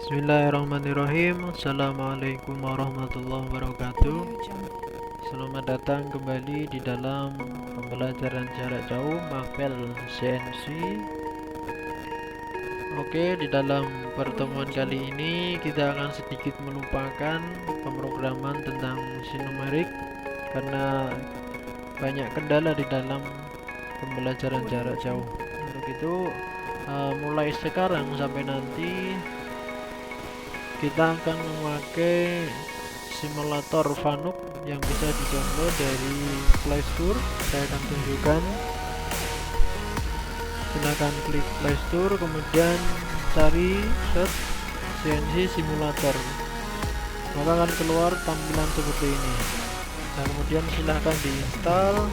Bismillahirrahmanirrahim. Assalamualaikum warahmatullahi wabarakatuh. Selamat datang kembali di dalam pembelajaran jarak jauh Mapel CNC. Oke, di dalam pertemuan kali ini kita akan sedikit melupakan pemrograman tentang mesin numerik karena banyak kendala di dalam pembelajaran jarak jauh. Untuk itu mulai sekarang sampai nanti kita akan memakai simulator Fanuc yang bisa di-download dari Play Store. Saya akan tunjukkan. Silakan klik Play Store, kemudian cari search CNC simulator, maka akan keluar tampilan seperti ini. Nah, kemudian silahkan diinstal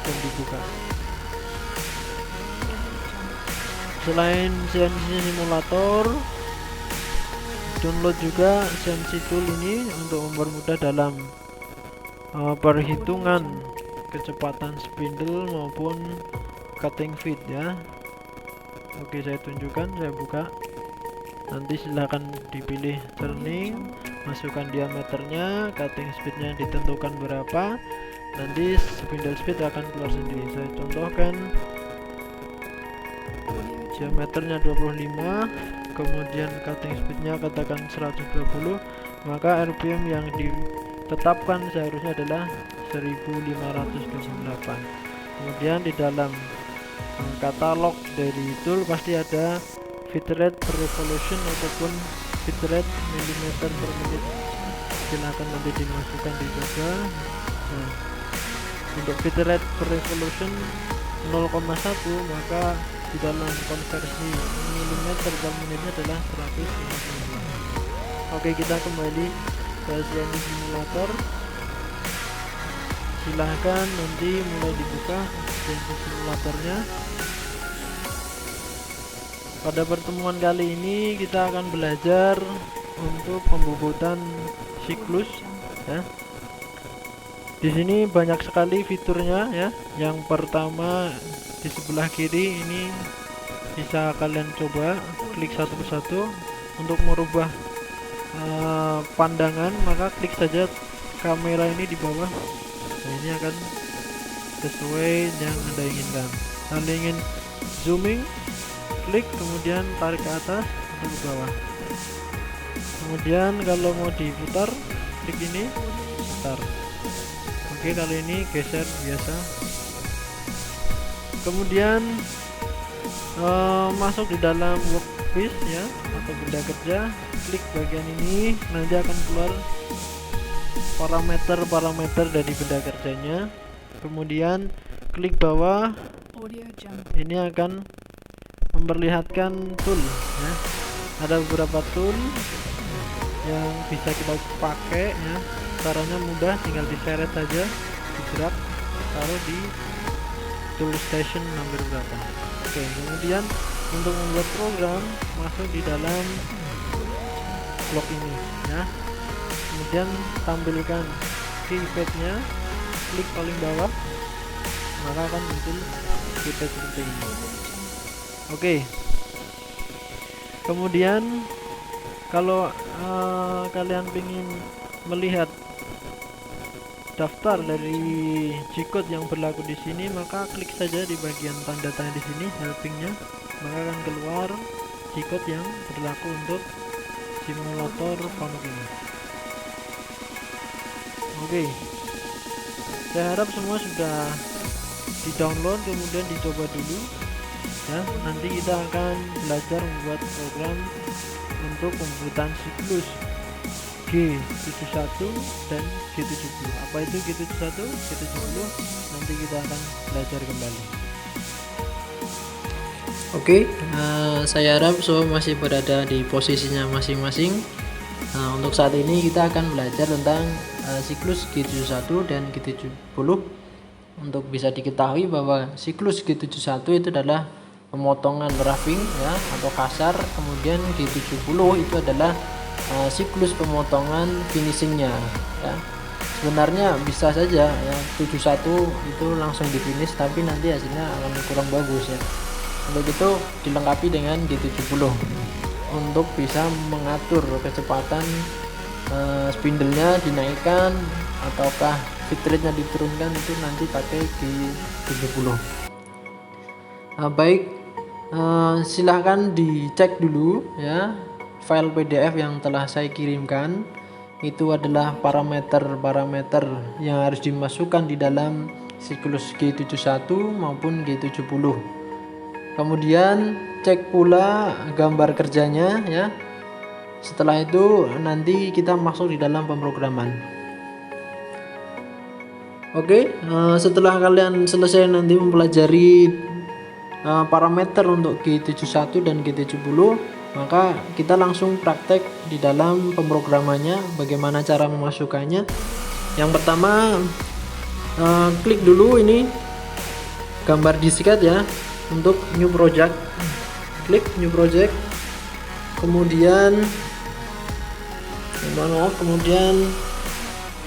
dan dibuka. Selain CNC simulator, download juga CNC tool ini untuk mempermudah dalam perhitungan kecepatan spindle maupun cutting feed ya. Oke, saya tunjukkan, saya buka. Nanti silahkan dipilih turning, masukkan diameternya, cutting speednya ditentukan berapa, nanti spindle speed akan keluar sendiri. Saya contohkan diameternya 25, kemudian cutting speednya katakan 120, maka RPM yang ditetapkan seharusnya adalah 1528. Kemudian di dalam katalog dari tool pasti ada feed rate per revolution ataupun feed rate millimeter per menit. Silakan nanti dimasukkan di coba. Nah, untuk feed rate per revolution 0,1, maka di dalam konversi milimeter per menitnya adalah 150. Oke, kita kembali ke CNC simulator. Silahkan nanti mulai dibuka CNC simulatornya. Pada pertemuan kali ini kita akan belajar untuk pembubutan siklus ya. Di sini banyak sekali fiturnya ya. Yang pertama di sebelah kiri ini bisa kalian coba klik satu persatu. Untuk merubah pandangan, maka klik saja kamera ini di bawah. Nah, ini akan sesuai yang Anda inginkan. Anda ingin zooming, klik kemudian tarik ke atas atau ke bawah. Kemudian kalau mau diputar, klik ini, putar. Oke, kali ini geser biasa. Kemudian masuk di dalam workpiece ya, atau benda kerja, klik bagian ini, nanti akan keluar parameter dari benda kerjanya. Kemudian klik bawah, ini akan memperlihatkan tool ya. Ada beberapa tool yang bisa kita pakai ya. Caranya mudah, tinggal diseret saja, digerak, taruh di tool station nomor berapa. Oke, kemudian untuk membuat program, masuk di dalam blok ini ya. Kemudian tampilkan keypadnya, klik paling bawah, maka akan muncul keypad seperti ini. Oke, kemudian kalau kalian ingin melihat daftar dari G-code yang berlaku di sini, maka klik saja di bagian tanda tanya di sini, helpingnya, maka akan keluar G-code yang berlaku untuk simulator Fanuc ini. Oke, saya harap semua sudah di-download kemudian dicoba dulu ya. Nanti kita akan belajar membuat program untuk pembuatan siklus G71 dan G70. Apa itu G71, G70? Nanti kita akan belajar kembali. Oke, saya harap semua masih berada di posisinya masing-masing. Untuk saat ini kita akan belajar tentang siklus G71 dan G70. Untuk bisa diketahui bahwa siklus G71 itu adalah pemotongan roughing ya, atau kasar. Kemudian G70 itu adalah siklus pemotongan finishingnya ya. Sebenarnya bisa saja ya 71 itu langsung di finish, tapi nanti hasilnya akan kurang bagus ya. Untuk itu dilengkapi dengan G70. untuk bisa mengatur kecepatan spindle-nya dinaikkan ataukah bitrate-nya diturunkan, itu nanti pakai G70. Baik, silahkan dicek dulu ya file PDF yang telah saya kirimkan. Itu adalah parameter-parameter yang harus dimasukkan di dalam siklus G71 maupun G70. Kemudian cek pula gambar kerjanya ya. Setelah itu nanti kita masuk di dalam pemrograman. Oke, setelah kalian selesai nanti mempelajari parameter untuk G71 dan G70, maka kita langsung praktek di dalam pemrogramannya, bagaimana cara memasukkannya. Yang pertama, klik dulu ini gambar disket ya untuk new project, klik new project, kemudian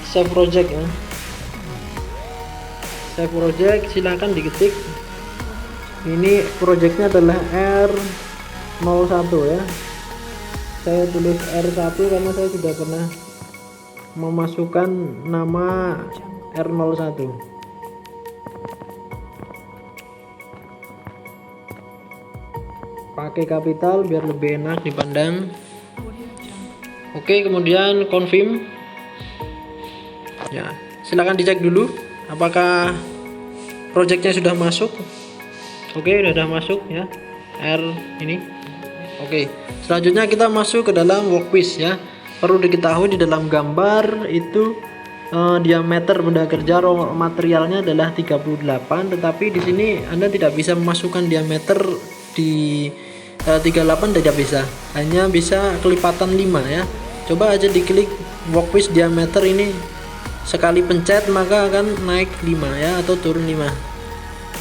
save project ya, save project, silahkan diketik. Ini projectnya adalah R01 ya, saya tulis R1 karena saya sudah pernah memasukkan nama R01. Pakai kapital biar lebih enak dipandang. Oke, kemudian confirm ya, silahkan dicek dulu apakah projectnya sudah masuk. Oke, sudah masuk ya, R ini. Oke, selanjutnya kita masuk ke dalam workpiece ya. Perlu diketahui di dalam gambar itu diameter benda kerja raw materialnya adalah 38, tetapi di sini Anda tidak bisa memasukkan diameter di 38, tidak bisa, hanya bisa kelipatan 5 ya. Coba aja diklik workpiece diameter ini, sekali pencet maka akan naik 5 ya, atau turun 5.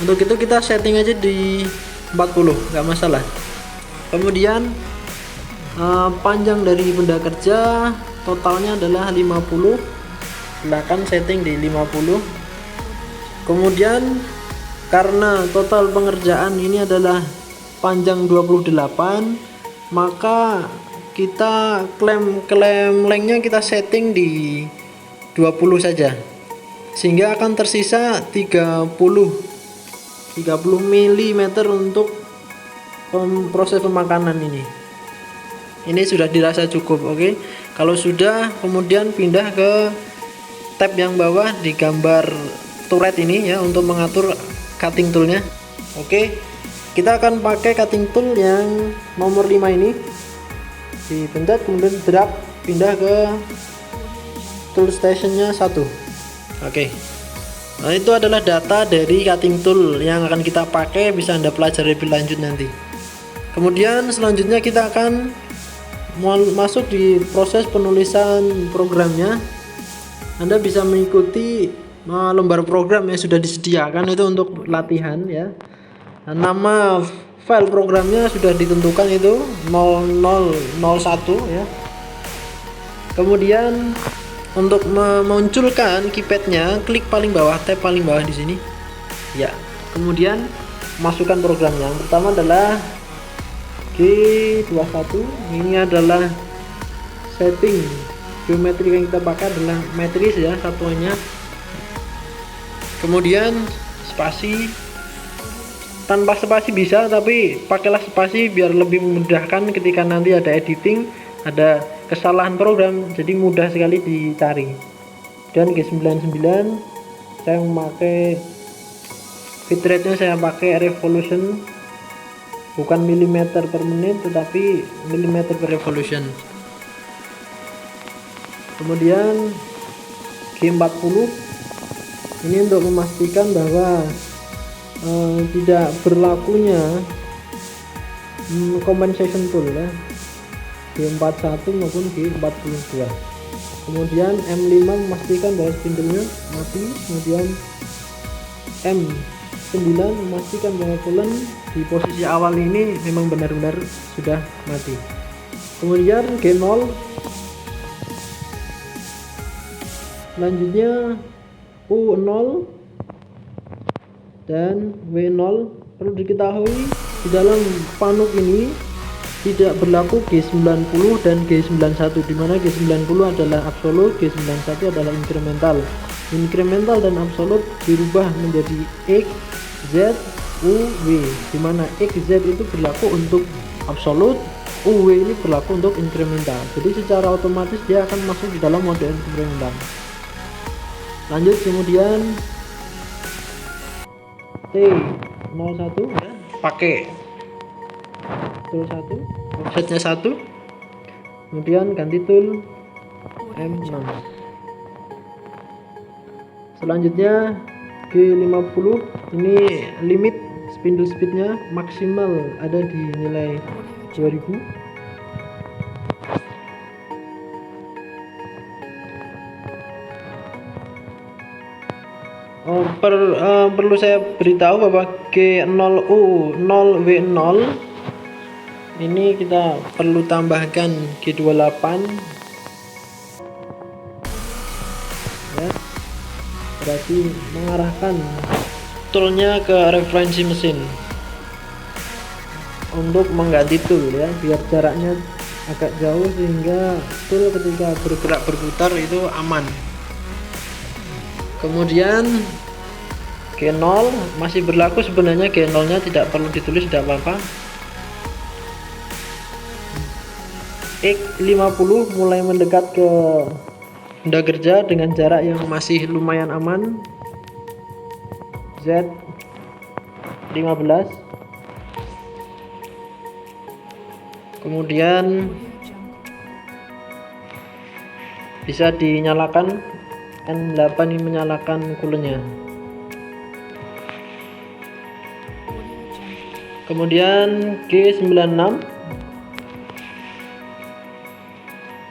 Untuk itu kita setting aja di 40, nggak masalah. Kemudian panjang dari benda kerja totalnya adalah 50, silakan setting di 50. Kemudian karena total pengerjaan ini adalah panjang 28, maka kita klaim lengthnya kita setting di 20 saja, sehingga akan tersisa 30 mm untuk proses pemakanan ini. Ini sudah dirasa cukup. Oke, kalau sudah, kemudian pindah ke tab yang bawah di gambar turret ini ya, untuk mengatur cutting toolnya. Oke, kita akan pakai cutting tool yang nomor 5 ini, dipencet kemudian drag pindah ke tool stationnya 1. Oke, nah itu adalah data dari cutting tool yang akan kita pakai, bisa Anda pelajari lebih lanjut nanti. Kemudian selanjutnya kita akan masuk di proses penulisan programnya. Anda bisa mengikuti lembar program yang sudah disediakan itu untuk latihan ya. Nama file programnya sudah ditentukan, itu 0001 ya. Kemudian untuk memunculkan keypadnya, klik paling bawah, tab paling bawah di sini ya. Kemudian masukkan programnya. Yang pertama adalah G21. Ini adalah setting geometri yang kita pakai adalah metris ya, satuannya. Kemudian spasi, tanpa spasi bisa, tapi pakailah spasi biar lebih memudahkan ketika nanti ada editing, ada kesalahan program, jadi mudah sekali dicari. Dan G99 saya memakai bitrate-nya, saya pakai revolution, bukan milimeter per menit tetapi milimeter per revolution. Kemudian G40 ini untuk memastikan bahwa tidak berlakunya compensation tool ya, G41 maupun G42. Kemudian M5 memastikan bahwa spindle-nya mati. Kemudian M9 memastikan bahwa coolant di posisi awal ini memang benar-benar sudah mati. Kemudian G0, selanjutnya U0 dan W0. Perlu diketahui di dalam panuk ini tidak berlaku G90 dan G91, di mana G90 adalah absolut, G91 adalah incremental. Incremental dan absolut dirubah menjadi X, Z, U, W, di mana X, Z itu berlaku untuk absolut, U, W ini berlaku untuk incremental. Jadi secara otomatis dia akan masuk di dalam mode incremental. Lanjut, kemudian T01 ya, pakai tool 1, offsetnya 1, kemudian ganti tool M6. Selanjutnya G50, ini limit spindle speednya maksimal ada di nilai 2000. Perlu saya beritahu bahwa G0U 0W0 ini kita perlu tambahkan G28 ya, berarti mengarahkan toolnya ke referensi mesin untuk mengganti tool ya, biar jaraknya agak jauh sehingga tool ketika bergerak berputar itu aman. Kemudian G0 masih berlaku sebenarnya, G0 nya tidak perlu ditulis, tidak apa-apa. X50 mulai mendekat ke benda kerja dengan jarak yang masih lumayan aman. Z15, kemudian bisa dinyalakan, N8 ini menyalakan coolernya. Kemudian G96,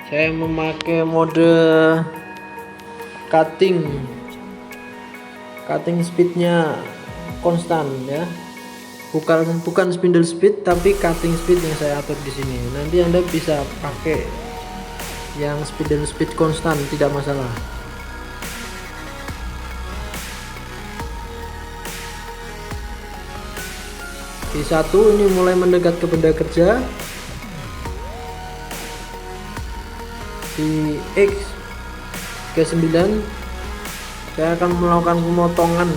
saya memakai mode cutting speednya konstan ya, bukan spindle speed tapi cutting speed yang saya atur di sini. Nanti Anda bisa pakai yang spindle speed konstan, tidak masalah. G1 ini mulai mendekat ke benda kerja. Di X G9 saya akan melakukan pemotongan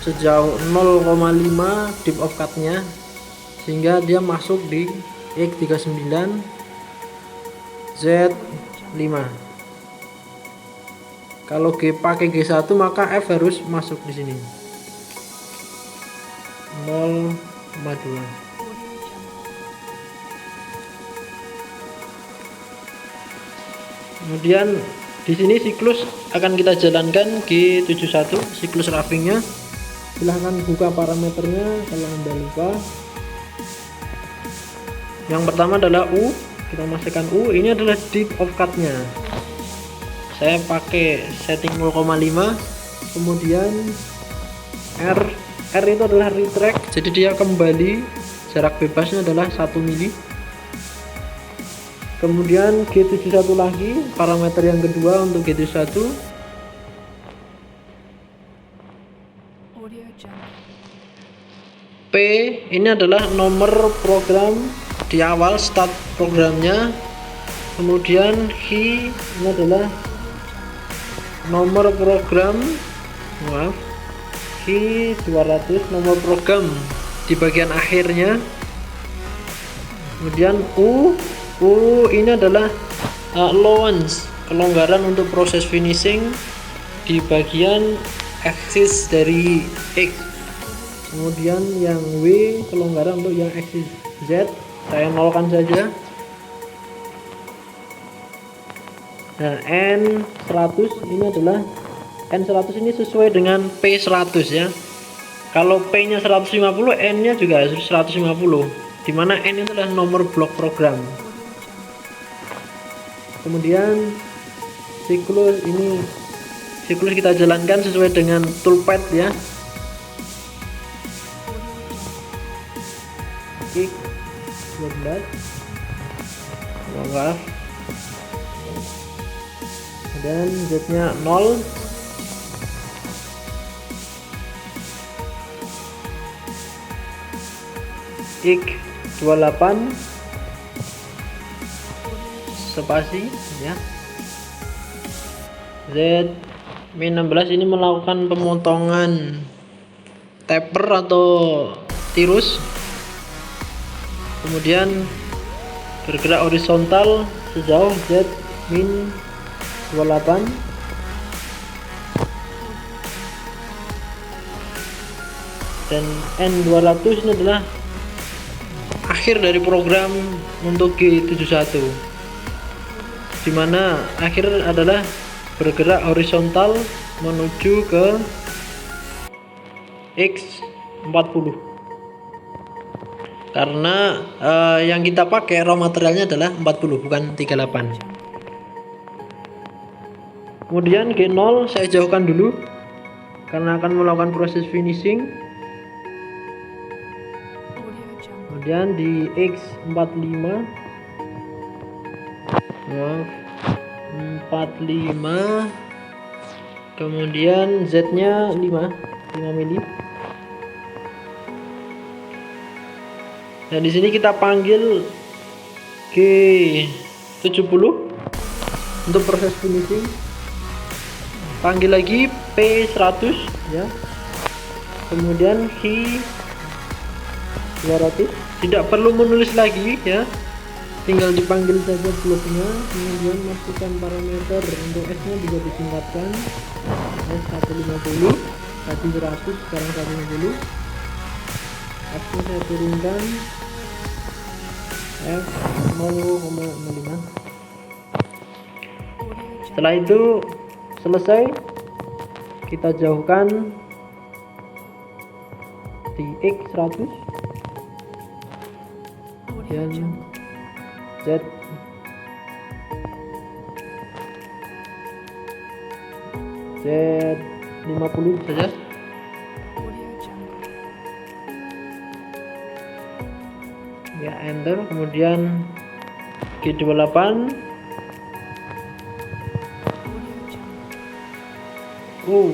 sejauh 0,5 dip of cut-nya sehingga dia masuk di X39 Z5. Kalau pakai G1 maka F harus masuk di sini 0,2. Kemudian di sini siklus akan kita jalankan G71, siklus roughingnya. Silahkan buka parameternya kalau Anda lupa. Yang pertama adalah U, kita masukkan U, ini adalah dip of cut-nya. Saya pakai setting 0,5. Kemudian R itu adalah retract, jadi dia kembali, jarak bebasnya adalah 1 mili. Kemudian G71 lagi, parameter yang kedua untuk G71. P ini adalah nomor program di awal start programnya. Kemudian H ini adalah nomor program, H200 nomor program di bagian akhirnya. Kemudian U ini adalah allowance, kelonggaran untuk proses finishing di bagian axis dari X. Kemudian yang W, kelonggaran untuk yang axis Z, saya nolkan saja. Dan N100 ini adalah N100 ini sesuai dengan P100 ya. Kalau P nya 150, N nya juga 150, dimana N itu adalah nomor blok program. Kemudian siklus kita jalankan sesuai dengan toolpad ya. X 12 dan Z nya 0. X 28 spasi ya. Z-16 ini melakukan pemotongan taper atau tirus, kemudian bergerak horizontal sejauh Z-28, dan N200 ini adalah akhir dari program untuk G71, dimana akhir adalah bergerak horizontal menuju ke X40, karena yang kita pakai raw materialnya adalah 40 bukan 38. Kemudian G0 saya jauhkan dulu karena akan melakukan proses finishing. Kemudian di X45 kemudian Z nya 5 mili. Dan di sini kita panggil G70 untuk proses finishing. Panggil lagi P100 ya. Kemudian H200, tidak perlu menulis lagi ya, tinggal dipanggil saja bloknya. Kemudian masukkan parameter untuk S nya juga disingkatkan S150, tadi 100 sekarang 150. F nya saya turunkan F0,05. Setelah itu selesai, kita jauhkan di X100 dan Z50 saja. Ya, enter. Kemudian G28 0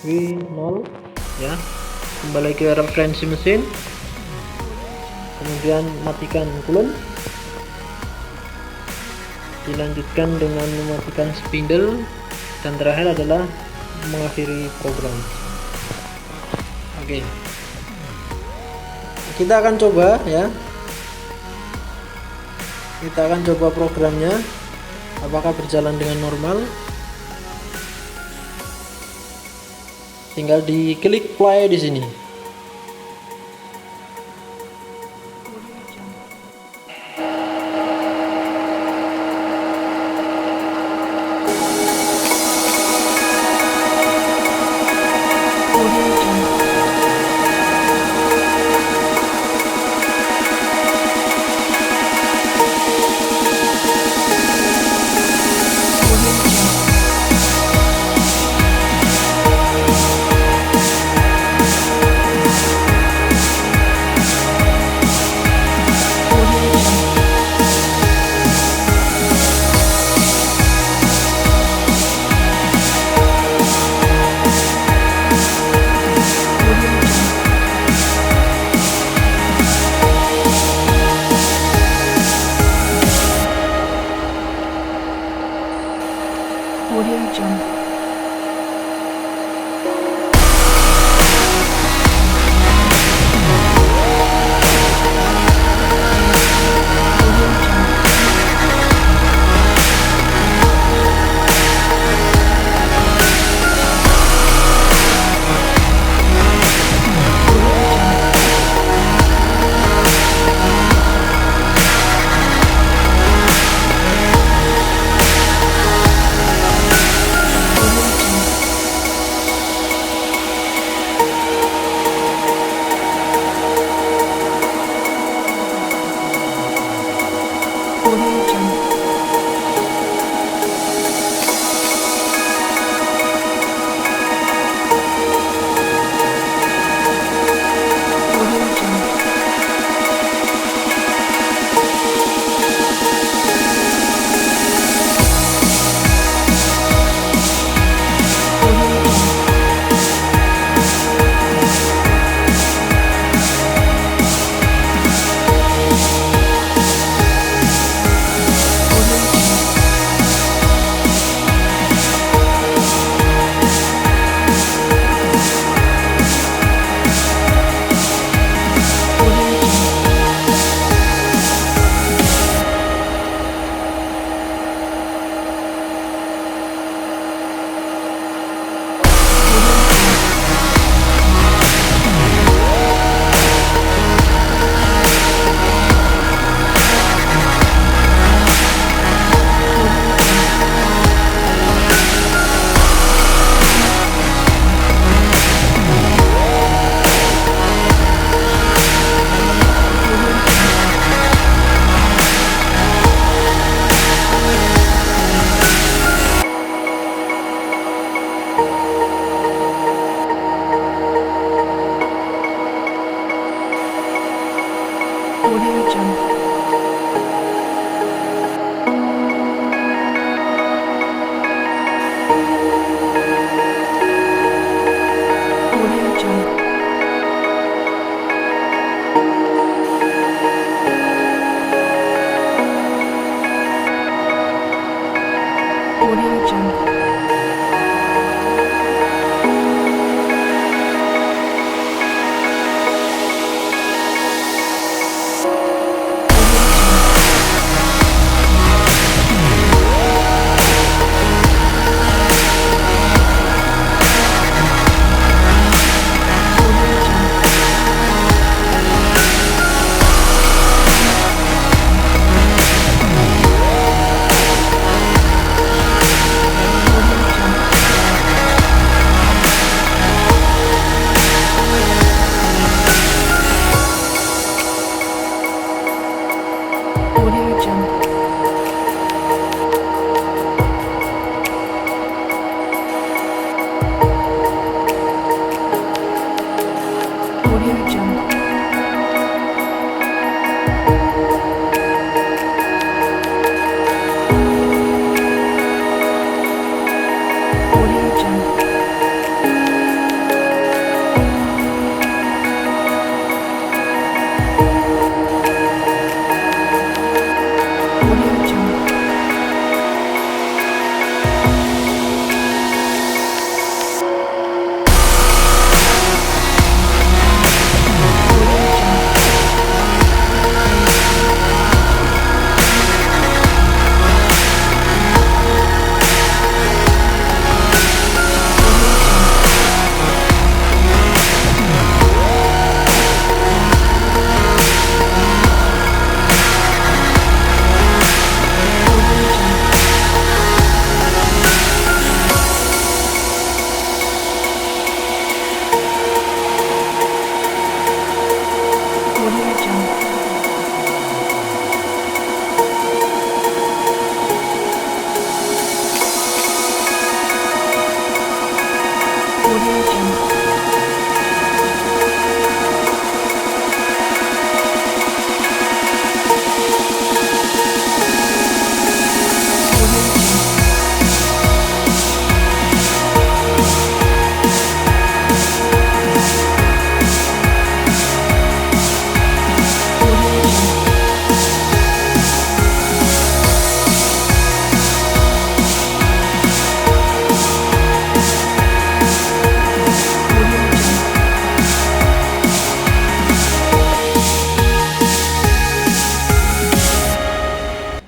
W0 ya, kembali ke referensi mesin, kemudian matikan coolant, dilanjutkan dengan mematikan spindle, dan terakhir adalah mengakhiri program. Oke, kita akan coba ya, kita akan coba programnya apakah berjalan dengan normal. Tinggal diklik play di sini.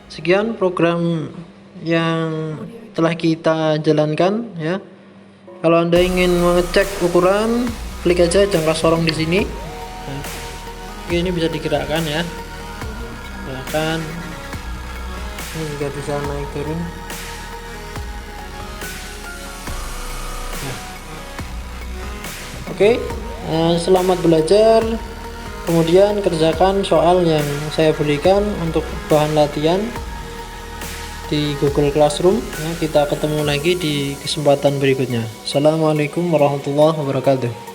Sekian program yang telah kita jalankan ya. Kalau Anda ingin mengecek ukuran, klik aja jangka sorong di sini. Nah, ini bisa digerakkan ya. Bahkan ini juga bisa naik turun. Nah. Oke, selamat belajar. Kemudian kerjakan soal yang saya berikan untuk bahan latihan di Google Classroom ya. Kita ketemu lagi di kesempatan berikutnya. Assalamualaikum warahmatullahi wabarakatuh.